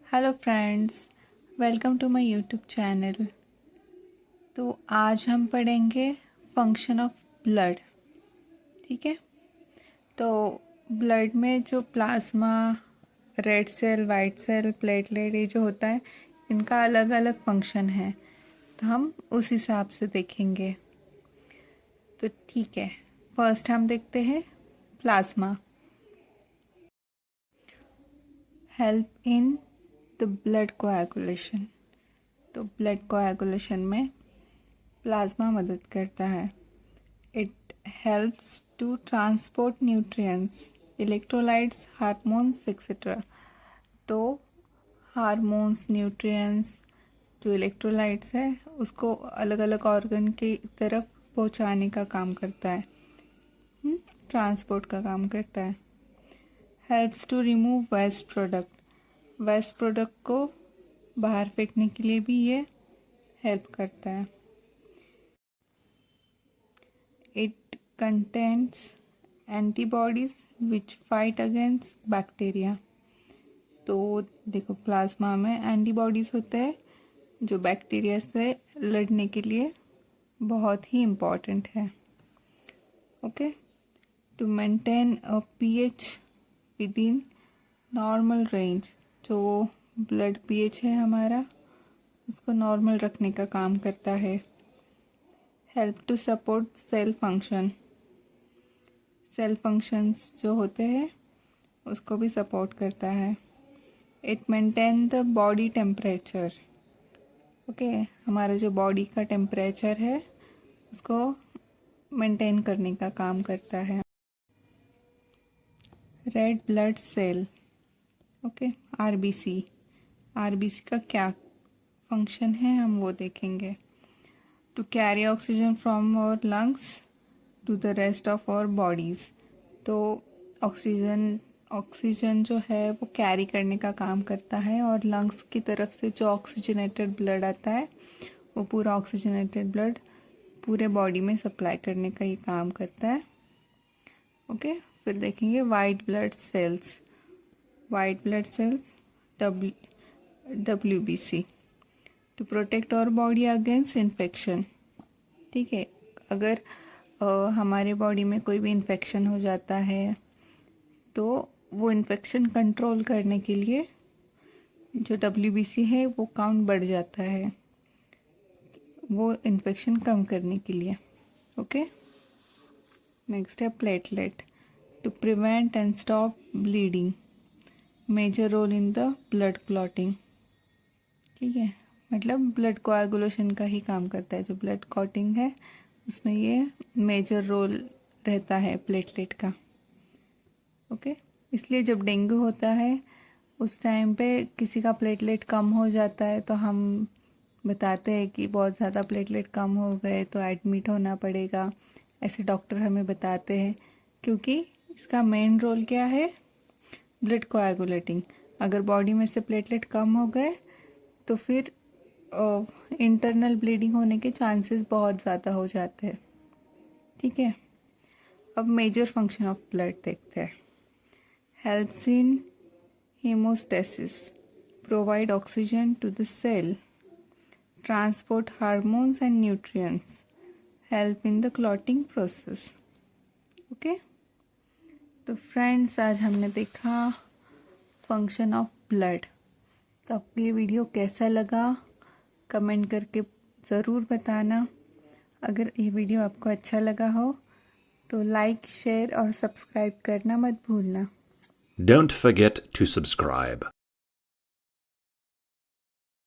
Hello friends, welcome to my YouTube channel. तो आज हम पढ़ेंगे फंक्शन ऑफ ब्लड। ठीक है। तो ब्लड में जो plasma, red cell, white cell, platelet, ये जो होता है, इनका अलग अलग फंक्शन है। तो हम उस हिसाब से देखेंगे। तो ठीक है, फर्स्ट हम देखते हैं plasma. Help in the blood coagulation. तो ब्लड कोएगुलेशन में प्लाज्मा मदद करता है। It helps to transport nutrients, electrolytes, hormones etcetera. तो हार्मोन्स, न्यूट्रिएंट्स, जो इलेक्ट्रोलाइट्स है, उसको अलग अलग ऑर्गन की तरफ पहुंचाने का काम करता है, ट्रांसपोर्ट का काम करता है। Helps to remove waste product. Waste product को बाहर फेंकने के लिए भी ये हेल्प करता है। It contains antibodies which fight against bacteria। तो देखो, प्लाज्मा में एंटीबॉडीज होते हैं जो बैक्टीरिया से लड़ने के लिए बहुत ही इम्पॉर्टेंट है। Okay. To maintain a pH within normal range. जो ब्लड पीएच है हमारा, उसको नॉर्मल रखने का काम करता है। Help to support cell function. Cell functions जो होते हैं उसको भी सपोर्ट करता है। It maintain the body temperature. Okay, हमारा जो बॉडी का टेम्परेचर है उसको मेंटेन करने का काम करता है। Red blood cell, okay, RBC. RBC का क्या फंक्शन है हम वो देखेंगे। To carry oxygen from our lungs to the rest of our bodies. तो ऑक्सीजन जो है वो कैरी करने का काम करता है, और लंग्स की तरफ से जो ऑक्सीजनेटेड ब्लड आता है वो पूरा ऑक्सीजनेटेड ब्लड पूरे बॉडी में सप्लाई करने का ये काम करता है। ओके। फिर देखेंगे white blood cells. White blood cells, WBC, to protect our body against infection. ठीक है। अगर हमारे बॉडी में कोई भी इन्फेक्शन हो जाता है तो वो इन्फेक्शन कंट्रोल करने के लिए जो WBC है वो काउंट बढ़ जाता है, वो इन्फेक्शन कम करने के लिए। ओके। नेक्स्ट है platelet. To prevent and stop bleeding, major role in the blood clotting. ठीक है, मतलब ब्लड कोआगुलेशन का ही काम करता है। जो ब्लड क्लॉटिंग है उसमें ये मेजर रोल रहता है प्लेटलेट का। ओके। इसलिए जब डेंगू होता है उस टाइम पे किसी का प्लेटलेट कम हो जाता है तो हम बताते हैं कि बहुत ज़्यादा प्लेटलेट कम हो गए तो एडमिट होना पड़ेगा, ऐसे डॉक्टर हमें बताते हैं। क्योंकि इसका मेन रोल क्या है, ब्लड कोआगुलेटिंग। अगर बॉडी में से प्लेटलेट कम हो गए तो फिर इंटरनल ब्लीडिंग होने के चांसेस बहुत ज़्यादा हो जाते हैं। ठीक है। अब मेजर फंक्शन ऑफ ब्लड देखते हैं। Helps in hemostasis, provide oxygen to the cell, transport hormones and nutrients, help in the clotting process। Okay. तो फ्रेंड्स, आज हमने देखा फंक्शन ऑफ ब्लड। तो आपको ये वीडियो कैसा लगा कमेंट करके ज़रूर बताना। अगर ये वीडियो आपको अच्छा लगा हो तो लाइक, शेयर और सब्सक्राइब करना मत भूलना। Don't forget to subscribe.